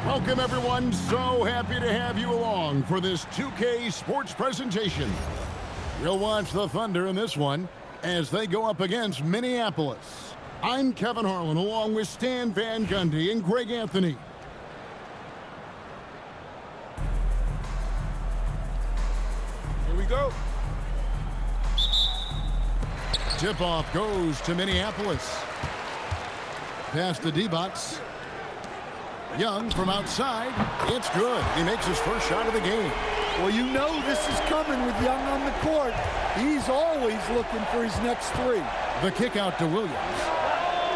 Welcome, everyone. So happy to have you along for this 2K Sports presentation. We'll watch the Thunder in this one as they go up against Minneapolis. I'm Kevin Harlan, along with Stan Van Gundy and Greg Anthony. Here we go. Tip-off goes to Minneapolis. Pass to D-Box. Young from outside. It's good. He makes his first shot of the game. Well, you know this is coming with Young on the court. He's always looking for his next three. The kick out to Williams.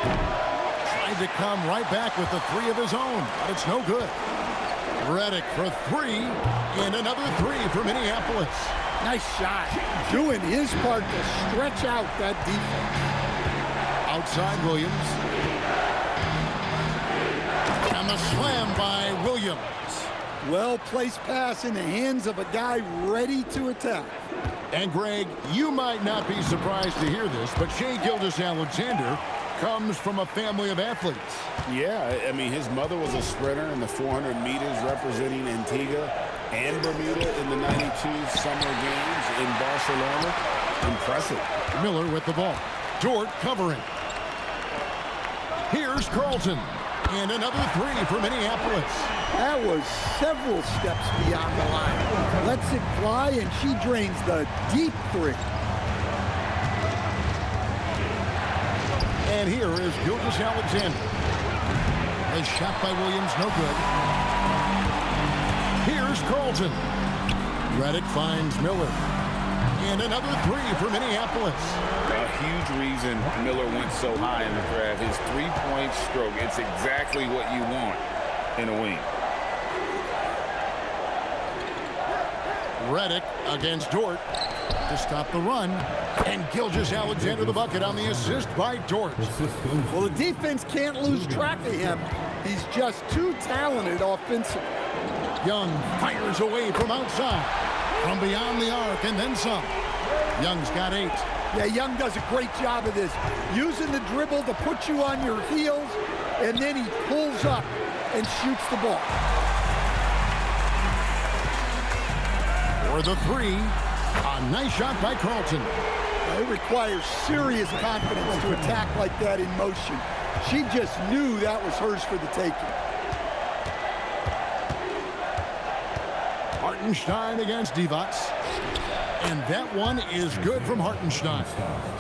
Tried to come right back with the three of his own, but it's no good. Redick for three, and another three for Minneapolis. Nice shot. Doing his part to stretch out that defense. Outside Williams. And the slam by Williams. Well-placed pass in the hands of a guy ready to attack. And Greg, you might not be surprised to hear this, but Shai Gilgeous-Alexander comes from a family of athletes. Yeah, I mean, his mother was a sprinter in the 400 meters representing Antigua and Bermuda in the 92 Summer Games in Barcelona. Impressive. Miller with the ball. Dort covering. Here's Carlton. And another three for Minneapolis. That was several steps beyond the line. Lets it fly, and she drains the deep three. And here is Gilgeous-Alexander. A shot by Williams, no good. Here's Carlton. Redick finds Miller. And another three for Minneapolis. A huge reason Miller went so high in the draft. His three-point stroke. It's exactly what you want in a wing. Redick against Dort to stop the run. And Gilgeous-Alexander the bucket on the assist by Dort. Well, the defense can't lose track of him. He's just too talented offensively. Young fires away from outside. From beyond the arc and then some. Young's got 8. Yeah, Young does a great job of this. Using the dribble to put you on your heels, and then he pulls up and shoots the ball. For the three, a nice shot by Carlton. It requires serious confidence to attack like that in motion. She just knew that was hers for the taking. Hartenstein against Divac. And that one is good from Hartenstein.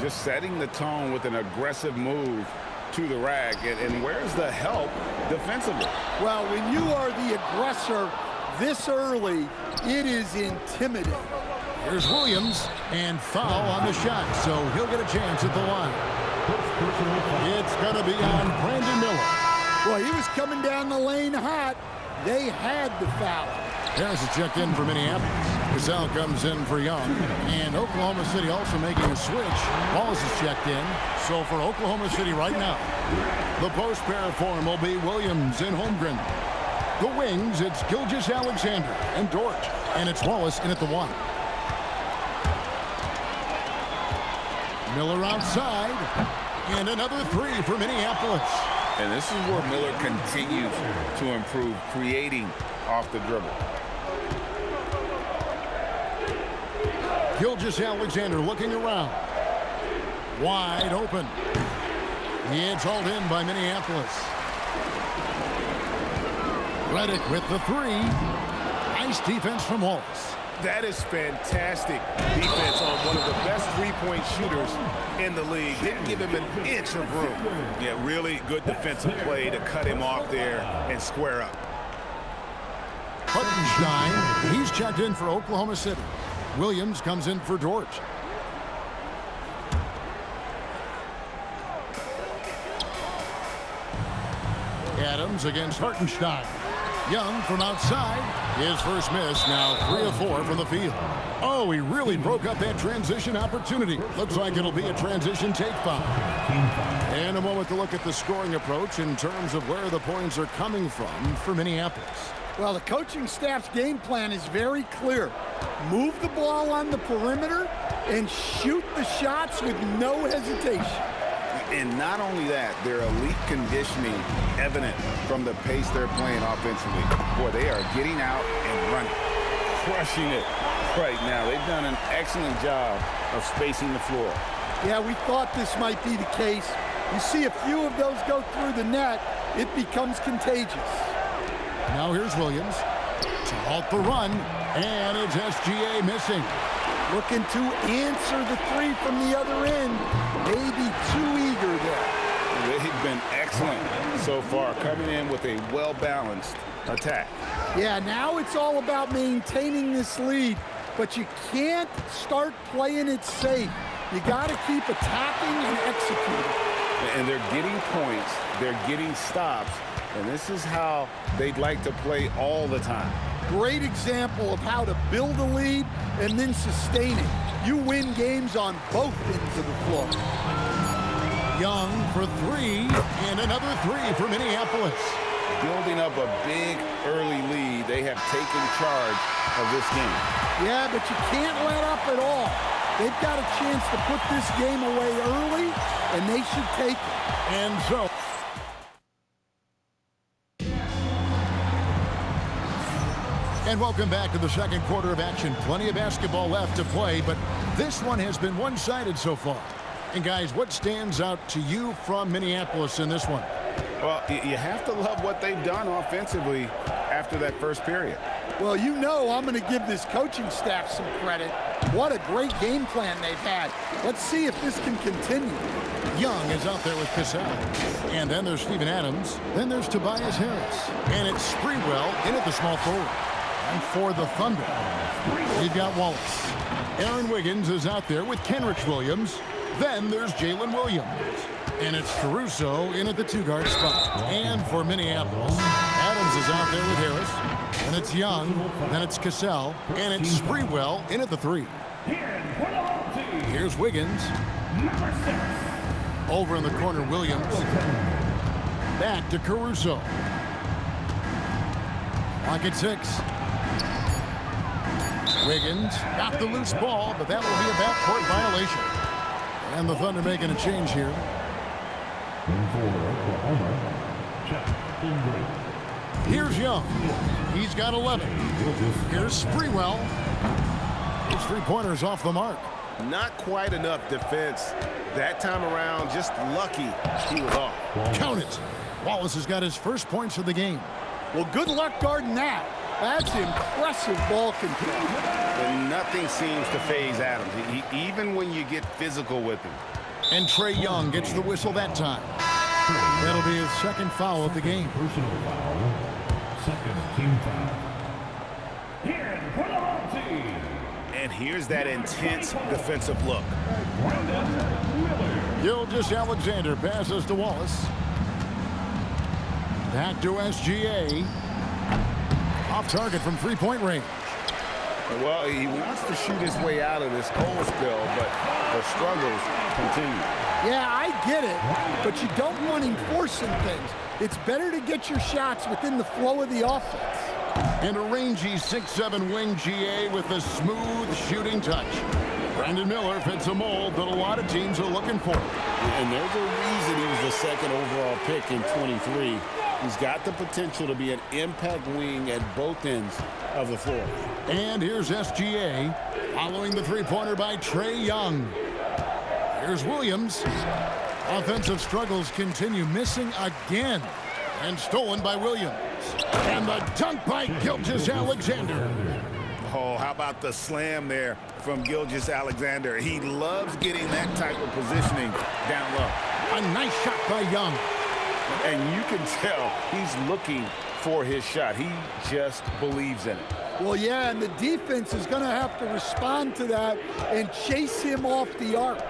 Just setting the tone with an aggressive move to the rack. And where's the help defensively? Well, when you are the aggressor this early, it is intimidating. Here's Williams, and foul on the shot, so he'll get a chance at the line. It's going to be on Brandon Miller. Well, he was coming down the lane hot. They had the foul. Harris is checked in for Minneapolis. Cassell comes in for Young. And Oklahoma City also making a switch. Wallace is checked in. So for Oklahoma City right now, the post pair form will be Williams and Holmgren. The wings, it's Gilgeous-Alexander and Dort. And it's Wallace in at the 1. Miller outside. And another three for Minneapolis. And this is where Miller continues to improve, creating off the dribble. Gilgeous-Alexander looking around. Wide open. It's hauled in by Minneapolis. Redick with the three. Nice defense from Wallace. That is fantastic defense on one of the best three-point shooters in the league. Didn't give him an inch of room. Yeah, really good defensive play to cut him off there and square up. Hartenstein, he's checked in for Oklahoma City. Williams comes in for Dort. Adams against Hartenstein. Young from outside. His first miss, now 3 of 4 from the field. Oh, he really broke up that transition opportunity. Looks like it'll be a transition take foul. And a moment to look at the scoring approach in terms of where the points are coming from for Minneapolis. Well, the coaching staff's game plan is very clear. Move the ball on the perimeter and shoot the shots with no hesitation. And not only that, their elite conditioning evident from the pace they're playing offensively. Boy, they are getting out and running, crushing it right now. They've done an excellent job of spacing the floor. Yeah, we thought this might be the case. You see a few of those go through the net, it becomes contagious. Now here's Williams to halt the run, and it's SGA missing. Looking to answer the three from the other end. Maybe too eager there. They've been excellent so far, coming in with a well-balanced attack. Yeah, now it's all about maintaining this lead, but you can't start playing it safe. You got to keep attacking and executing. And they're getting points, they're getting stops, and this is how they'd like to play all the time. Great example of how to build a lead and then sustain it. You win games on both ends of the floor. Young for three, and another three for Minneapolis. Building up a big early lead, they have taken charge of this game. Yeah, but you can't let up at all. They've got a chance to put this game away early, and they should take it. And so and welcome back to the second quarter of action. Plenty of basketball left to play, but this one has been one-sided so far. And guys, what stands out to you from Minneapolis in this one? Well, you have to love what they've done offensively after that first period. Well, you know I'm going to give this coaching staff some credit. What a great game plan they've had. Let's see if this can continue. Young is out there with Cassell. And then there's Steven Adams. Then there's Tobias Harris. And it's Sprewell in at the small forward. And for the Thunder, we've got Wallace. Aaron Wiggins is out there with Kenrich Williams. Then there's Jalen Williams. And it's Caruso in at the two-guard spot. And for Minneapolis, Adams is out there with Harris. And it's Young. Then it's Cassell. And it's Sprewell in at the three. Here's Wiggins. Over in the corner, Williams. Back to Caruso. Clock at 6. Wiggins got the loose ball, but that will be a backcourt violation. And the Thunder making a change here. Here's Young. He's got 11. Here's Sprewell. His three-pointers off the mark. Not quite enough defense that time around. Just lucky he was off. Count it. Wallace has got his first points of the game. Well, good luck guarding that. That's impressive ball control. And nothing seems to phase Adams, even when you get physical with him. And Trae Young gets the whistle that time. That'll be his second foul of the game. Personal foul. Second team foul. Here for the home team. And here's that intense defensive look. Gilgeous-Alexander passes to Wallace. Back to SGA. Off target from three-point range. Well, he wants to shoot his way out of this cold spell, but the struggles continue. Yeah, I get it, but you don't want him forcing things. It's better to get your shots within the flow of the offense. And a rangy 6'7" wing GA with a smooth shooting touch. Brandon Miller fits a mold that a lot of teams are looking for. And there's a reason he was the second overall pick in 23. He's got the potential to be an impact wing at both ends of the floor. And here's SGA following the three-pointer by Trae Young. Here's Williams. Offensive struggles continue, missing again. And stolen by Williams. And the dunk by Gilgeous-Alexander. Oh, how about the slam there from Gilgeous-Alexander? He loves getting that type of positioning down low. A nice shot by Young. And you can tell he's looking for his shot. He just believes in it. Well, yeah, and the defense is going to have to respond to that and chase him off the arc.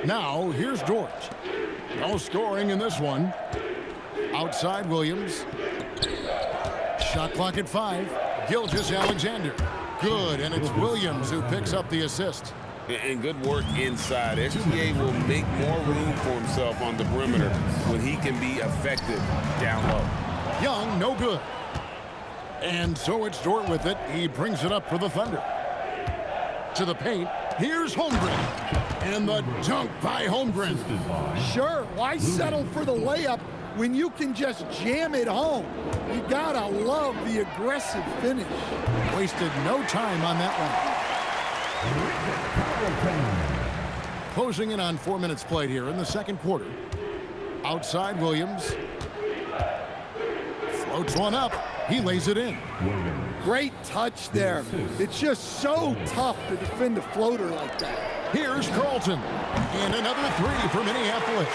Now, here's George. No scoring in this one. Outside Williams. Shot clock at 5. Gilgeous-Alexander. Good, and it's Williams who picks up the assist. And good work inside. SGA will make more room for himself on the perimeter when he can be effective down low. Young, no good. And so it's Dort with it. He brings it up for the Thunder. To the paint. Here's Holmgren. And the dunk by Holmgren. Sure, why settle for the layup when you can just jam it home? You gotta love the aggressive finish. Wasted no time on that one. Closing in on 4 minutes played here in the second quarter. Outside Williams. Floats one up. He lays it in. Great touch there. It's just so tough to defend a floater like that. Here's Carlton. And another three for Minneapolis.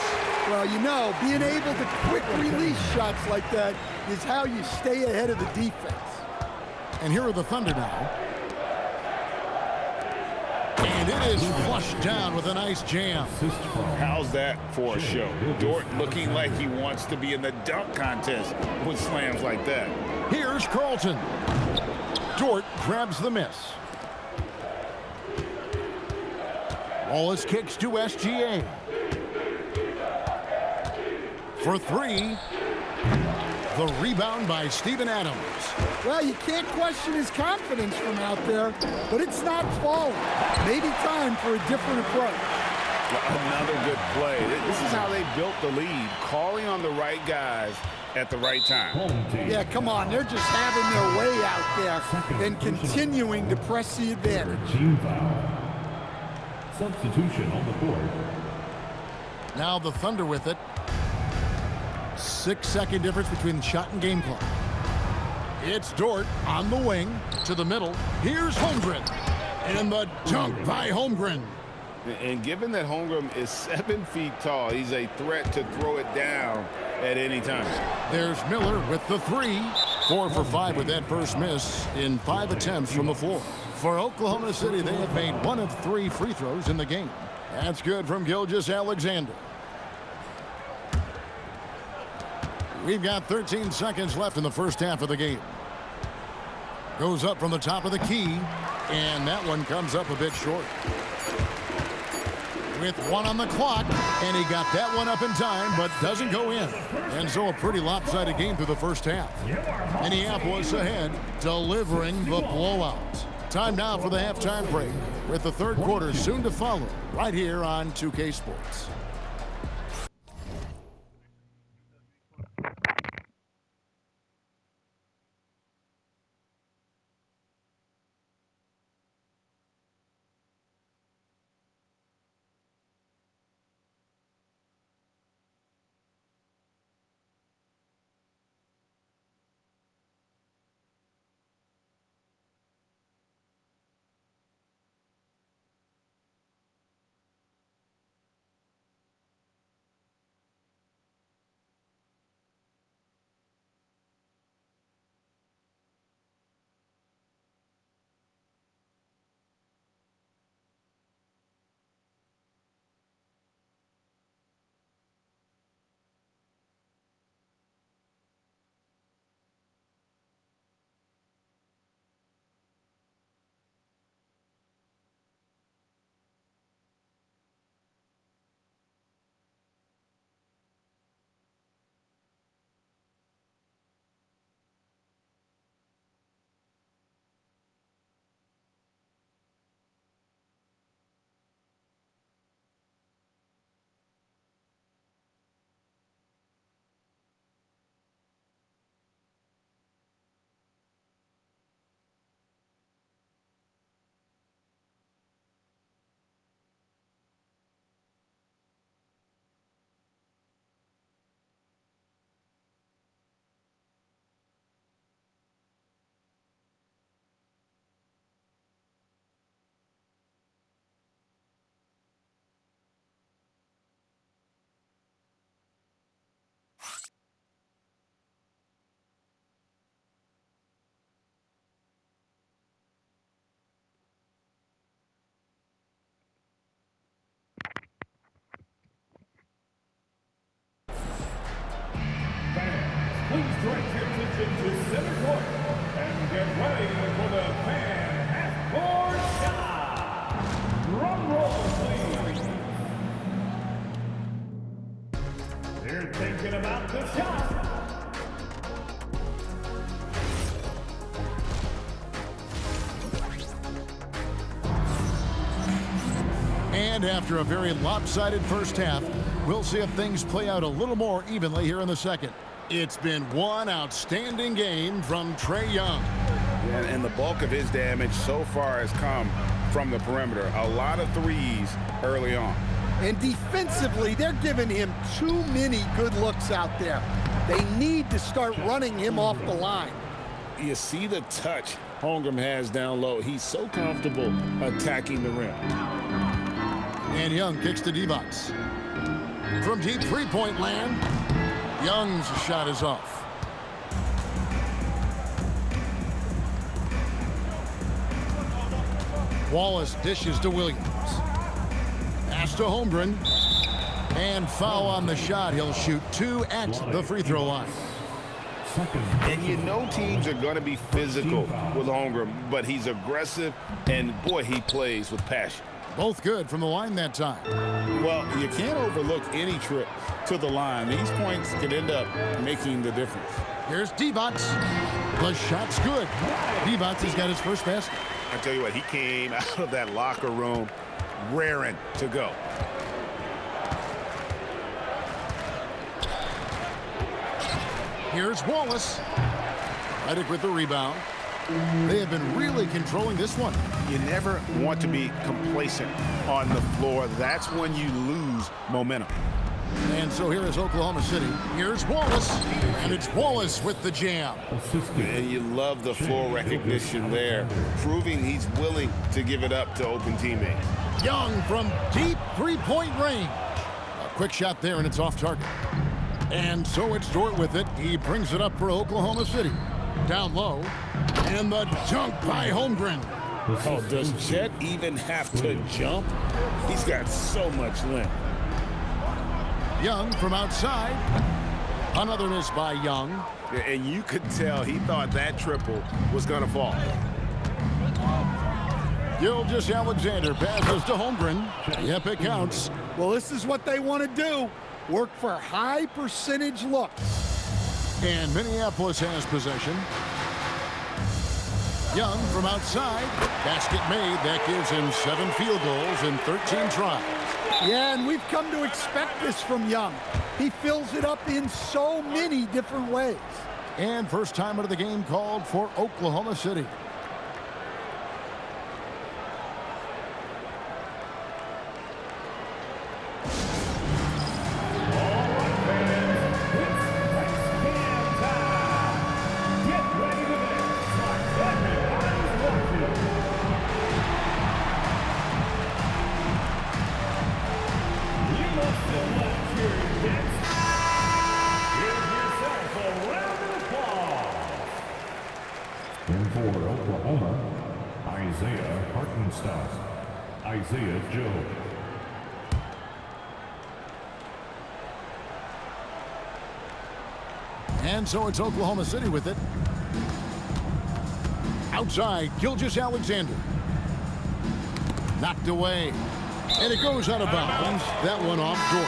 Well, you know, being able to quick release shots like that is how you stay ahead of the defense. And here are the Thunder now. And it is flushed down with a nice jam. How's that for a show? Dort looking like he wants to be in the dunk contest with slams like that. Here's Carlton. Dort grabs the miss. Wallace kicks to SGA. For three. The rebound by Steven Adams. Well, you can't question his confidence from out there, but it's not falling. Maybe time for a different approach. Another good play. This is how they built the lead, calling on the right guys at the right time. Yeah, come on. They're just having their way out there and continuing to press the advantage. Team foul. Substitution on the court. Now the Thunder with it. 6-second difference between shot and game clock. It's Dort on the wing to the middle. Here's Holmgren. And the dunk by Holmgren. And given that Holmgren is 7 feet tall, he's a threat to throw it down at any time. There's Miller with the three. 4 for 5 with that first miss in 5 attempts from the floor. For Oklahoma City, they have made 1 of 3 free throws in the game. That's good from Gilgeous-Alexander. We've got 13 seconds left in the first half of the game. Goes up from the top of the key, and that one comes up a bit short. With 1 on the clock, and he got that one up in time, but doesn't go in. And so a pretty lopsided game through the first half. Minneapolis ahead, delivering the blowout. Time now for the halftime break, with the third quarter soon to follow, right here on 2K Sports. Please direct your attention to center court and get ready for the fan half-court shot. Drum roll, please. They're thinking about the shot. And after a very lopsided first half, we'll see if things play out a little more evenly here in the second. It's been one outstanding game from Trae Young. And the bulk of his damage so far has come from the perimeter. A lot of threes early on. And defensively, they're giving him too many good looks out there. They need to start running him off the line. You see the touch Holmgren has down low. He's so comfortable attacking the rim. And Young kicks to Divac. From deep three-point land, Young's shot is off. Wallace dishes to Williams. Pass to Holmgren. And foul on the shot. He'll shoot 2 at the free throw line. And you know teams are going to be physical with Holmgren, but he's aggressive, and boy, he plays with passion. Both good from the line that time. Well, you can't overlook any trip to the line. These points could end up making the difference. Here's Divac. The shot's good. Divac has got his first basket. I tell you what, he came out of that locker room raring to go. Here's Wallace. Redick with the rebound. They have been really controlling this one. You never want to be complacent on the floor. That's when you lose momentum. And so here is Oklahoma City. Here's Wallace. And it's Wallace with the jam. And you love the floor recognition there, proving he's willing to give it up to open teammates. Young from deep three-point range. A quick shot there, and it's off target. And so it's Dort with it. He brings it up for Oklahoma City. Down low. And the dunk by Holmgren. Oh, does Chet even have to jump? He's got so much length. Young from outside. Another miss by Young. And you could tell he thought that triple was going to fall. Gilgeous-Alexander passes to Holmgren. Yep, it counts. Well, this is what they want to do. Work for high percentage looks. And Minneapolis has possession. Young from outside. Basket made. That gives him 7 field goals in 13 tries. Yeah, and we've come to expect this from Young. He fills it up in so many different ways. And first time out of the game called for Oklahoma City. In for Oklahoma, Isaiah Hartenstein. Isaiah Joe. And so it's Oklahoma City with it. Outside, Gilgeous-Alexander. Knocked away. And it goes out of bounds. That one off Dort.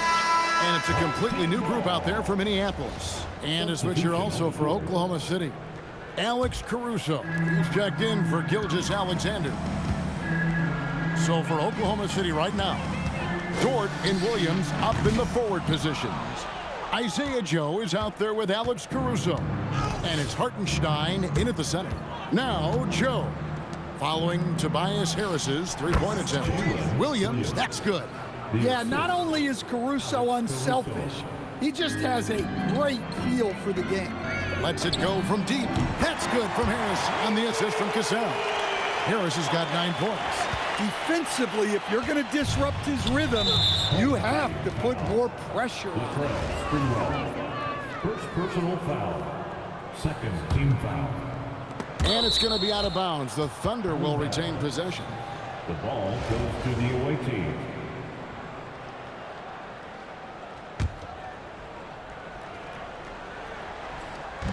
And it's a completely new group out there for Minneapolis. And a switcher also for Oklahoma City. Alex Caruso. He's checked in for Gilgeous-Alexander. So for Oklahoma City right now, Dort and Williams up in the forward positions. Isaiah Joe is out there with Alex Caruso. And it's Hartenstein in at the center. Now Joe. Following Tobias Harris's three-point attempt. Williams, that's good. Yeah, not only is Caruso unselfish, he just has a great feel for the game. Lets it go from deep. That's good from Harris on the assist from Cassell. Harris has got 9 points. Defensively, if you're going to disrupt his rhythm, you have to put more pressure on him. First personal foul. Second team foul. And it's going to be out of bounds. The Thunder will retain possession. The ball goes to the away team.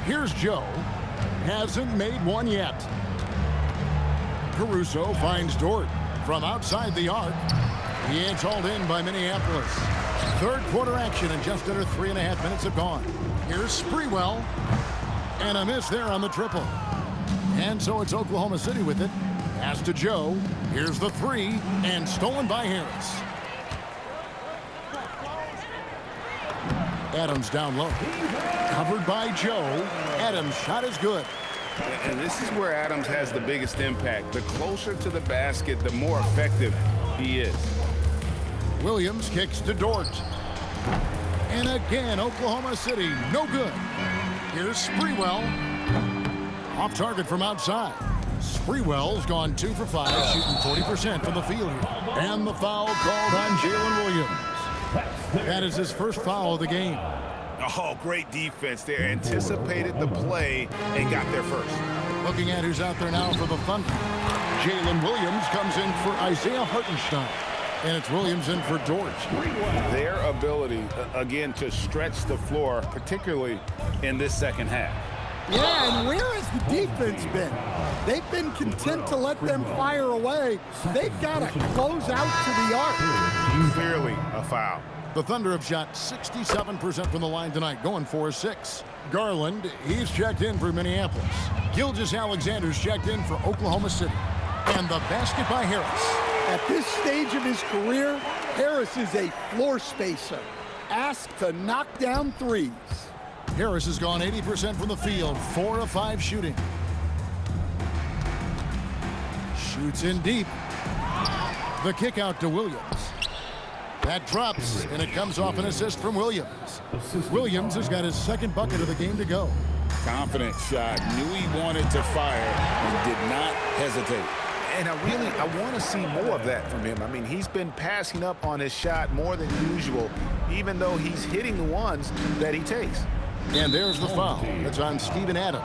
Here's Joe. Hasn't made one yet. Caruso finds Dort from outside the arc. He ain't hauled in by Minneapolis. Third quarter action and just under 3.5 minutes have gone. Here's Sprewell. And a miss there on the triple. And so it's Oklahoma City with it. Pass to Joe. Here's the three. And stolen by Harris. Adams down low. Covered by Joe. Adams' shot is good. And this is where Adams has the biggest impact. The closer to the basket, the more effective he is. Williams kicks to Dort. And again, Oklahoma City, no good. Here's Sprewell. Off target from outside. Sprewell's gone 2 for 5, shooting 40% from the field here. And the foul called on Jalen Williams. That is his first foul of the game. Oh, great defense there. Anticipated the play and got there first. Looking at who's out there now for the Thunder. Jalen Williams comes in for Isaiah Hartenstein. And it's Williams in for Dort. Their ability, again, to stretch the floor, particularly in this second half. Yeah, and where has the defense been? They've been content to let them fire away. They've got to close out to the arc. Clearly a foul. The Thunder have shot 67% from the line tonight, going 4-6. Garland, he's checked in for Minneapolis. Gilgeous-Alexander's checked in for Oklahoma City. And the basket by Harris. At this stage of his career, Harris is a floor spacer, asked to knock down threes. Harris has gone 80% from the field, 4 of 5 shooting. Shoots in deep. The kick out to Williams. That drops, and it comes off an assist from Williams. Williams has got his second bucket of the game to go. Confident shot, knew he wanted to fire, and did not hesitate. And I want to see more of that from him. I mean, he's been passing up on his shot more than usual, even though he's hitting the ones that he takes. And there's the foul. It's on Steven Adams.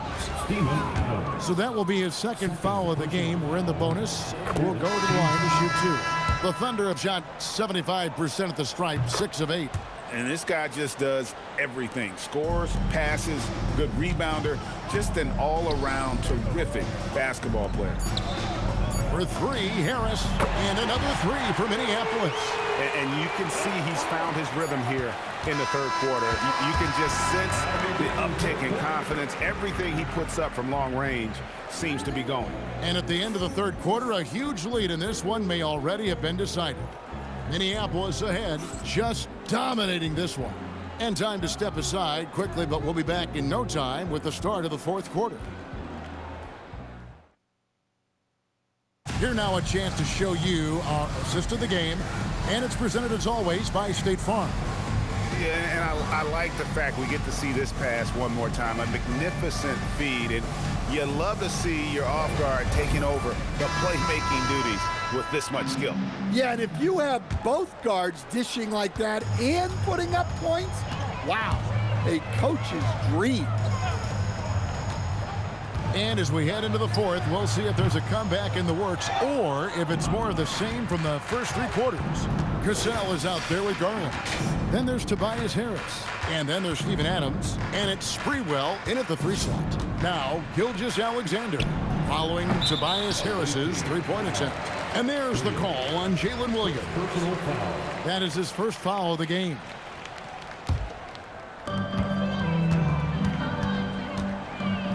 So that will be his second foul of the game. We're in the bonus. We'll go to the line to shoot 2. The Thunder have shot 75% at the stripe, 6 of 8. And this guy just does everything. Scores, passes, good rebounder, just an all-around terrific basketball player. For 3, Harris, and another 3 for Minneapolis. And you can see he's found his rhythm here in the third quarter. You can just sense the uptick in confidence. Everything he puts up from long range seems to be going. And at the end of the third quarter, a huge lead in this one may already have been decided. Minneapolis ahead, just dominating this one. And time to step aside quickly, but we'll be back in no time with the start of the fourth quarter. Here now a chance to show you our assist of the game, and it's presented as always by State Farm. Yeah, and I like the fact we get to see this pass one more time. A magnificent feed, and you love to see your off guard taking over the playmaking duties with this much skill. Yeah, and if you have both guards dishing like that and putting up points, wow, a coach's dream. And as we head into the fourth, we'll see if there's a comeback in the works or if it's more of the same from the first 3 quarters. Cassell is out there with Garland. Then there's Tobias Harris. And then there's Steven Adams. And it's Sprewell in at the 3 slot. Now, Gilgeous-Alexander following Tobias Harris's 3-point attempt. And there's the call on Jalen Williams. That is his first foul of the game.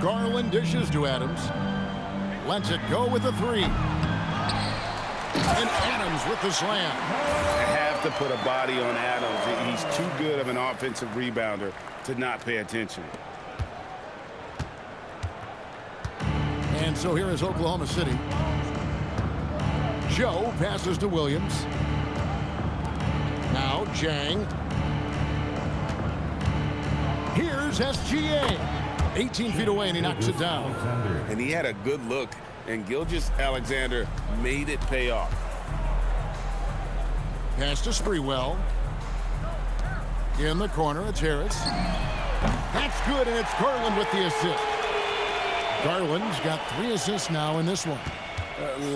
Garland dishes to Adams. Lets it go with the 3. And Adams with the slam. I have to put a body on Adams. He's too good of an offensive rebounder to not pay attention. And so here is Oklahoma City. Joe passes to Williams. Now Jang. Here's SGA. 18 feet away, and he knocks it down. And he had a good look, and Gilgeous-Alexander made it pay off. Pass to Sprewell. In the corner, it's Harris. That's good, and it's Garland with the assist. Garland's got 3 assists now in this one.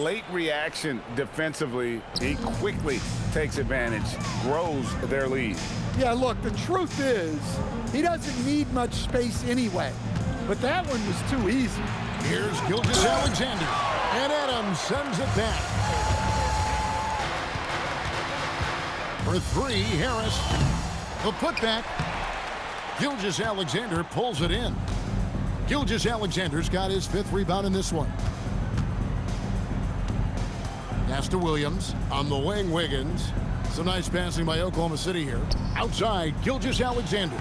Late reaction defensively. He quickly takes advantage, grows their lead. Yeah, look, the truth is, he doesn't need much space anyway. But that one was too easy. Here's Gilgeous-Alexander. And Adams sends it back. For 3, Harris. The putback. Gilgeous-Alexander pulls it in. Gilgeous-Alexander's got his 5th rebound in this one. Pass to Williams. On the wing, Wiggins. Some nice passing by Oklahoma City here. Outside, Gilgeous-Alexander.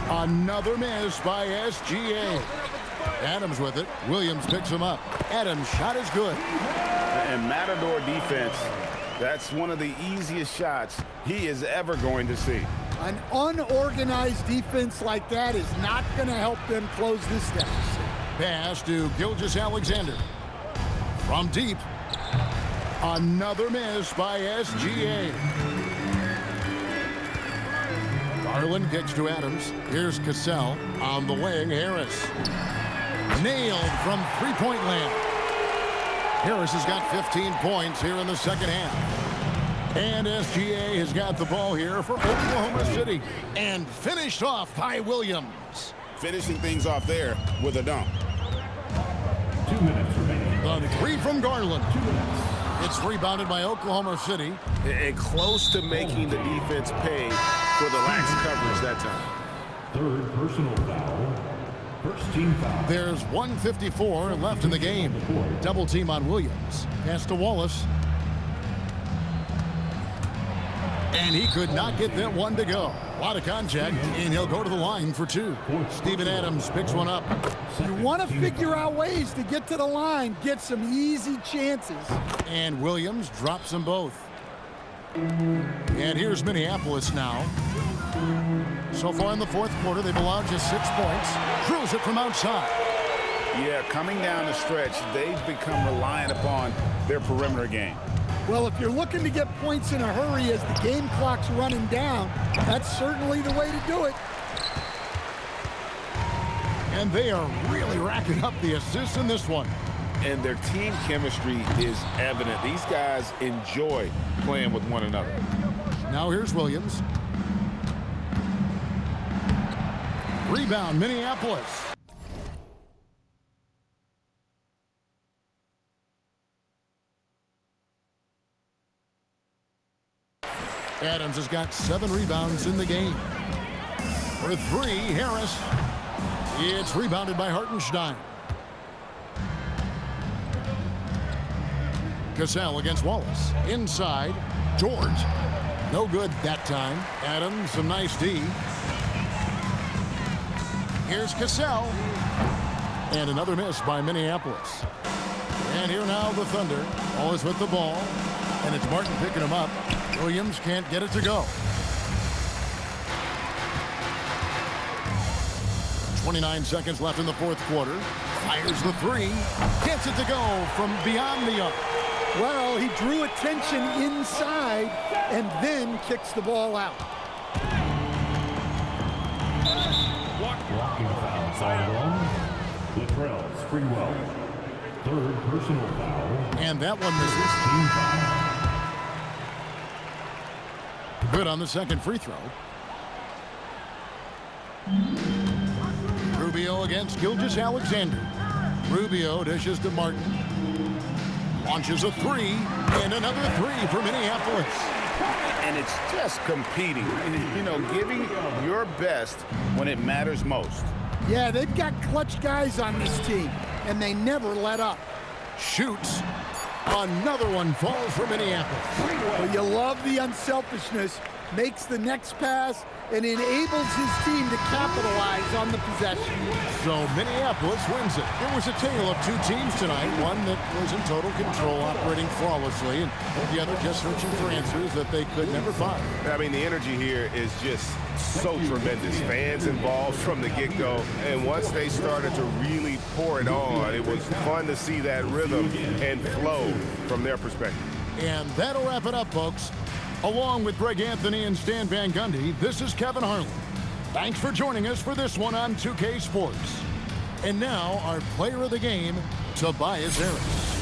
Another miss by SGA. Adams with it. Williams picks him up. Adams' shot is good. And Matador defense, that's one of the easiest shots he is ever going to see. An unorganized defense like that is not going to help them close this deficit. Pass to Gilgeous-Alexander. From deep. Another miss by SGA. Garland kicks to Adams. Here's Cassell on the wing. Harris. Nailed from three-point land. Harris has got 15 points here in the second half. And SGA has got the ball here for Oklahoma City. And finished off by Williams. Finishing things off there with a dunk. 2 minutes remaining. The three from Garland. 2 minutes. It's rebounded by Oklahoma City. And close to making the defense pay for the lax coverage that time. Third personal foul. First team foul. There's 1:54 left in the game. Double team on Williams. Pass to Wallace. And he could not get that one to go. A lot of contact, and he'll go to the line for two. Steven Adams picks one up. You want to figure out ways to get to the line, get some easy chances. And Williams drops them both. And here's Minneapolis now. So far in the fourth quarter, they've allowed just 6 points. Drills it from outside. Yeah, coming down the stretch, they've become reliant upon their perimeter game. Well, if you're looking to get points in a hurry as the game clock's running down, that's certainly the way to do it. And they are really racking up the assists in this one. And their team chemistry is evident. These guys enjoy playing with one another. Now here's Williams. Rebound, Minneapolis. Adams has got 7 rebounds in the game. For 3, Harris. It's rebounded by Hartenstein. Cassell against Wallace. Inside, George. No good that time. Adams, some nice D. Here's Cassell. And another miss by Minneapolis. And here now the Thunder. Always with the ball. And it's Martin picking him up. Williams can't get it to go. 29 seconds left in the fourth quarter. Fires the 3. Gets it to go from beyond the arc. Well, he drew attention inside and then kicks the ball out. Blocking foul. Sideline. Latrell Sprewell. Third personal foul. And that one misses. Team foul. Good on the second free throw. Rubio against Gilgeous-Alexander. Rubio dishes to Martin. Launches a 3, and another 3 for Minneapolis. And it's just competing, you know, giving your best when it matters most. Yeah, they've got clutch guys on this team, and they never let up. Shoots. Another one falls for Minneapolis. Well, you love the unselfishness, makes the next pass, and enables his team to capitalize on the possession. So Minneapolis wins it. It was a tale of 2 teams tonight. One that was in total control, operating flawlessly, and the other just searching for answers that they could never find. I mean, the energy here is just so tremendous. Fans involved from the get-go, and once they started to really pour it on, it was fun to see that rhythm and flow from their perspective. And that'll wrap it up, folks. Along with Greg Anthony and Stan Van Gundy, this is Kevin Harlan. Thanks for joining us for this one on 2K Sports. And now, our player of the game, Tobias Harris.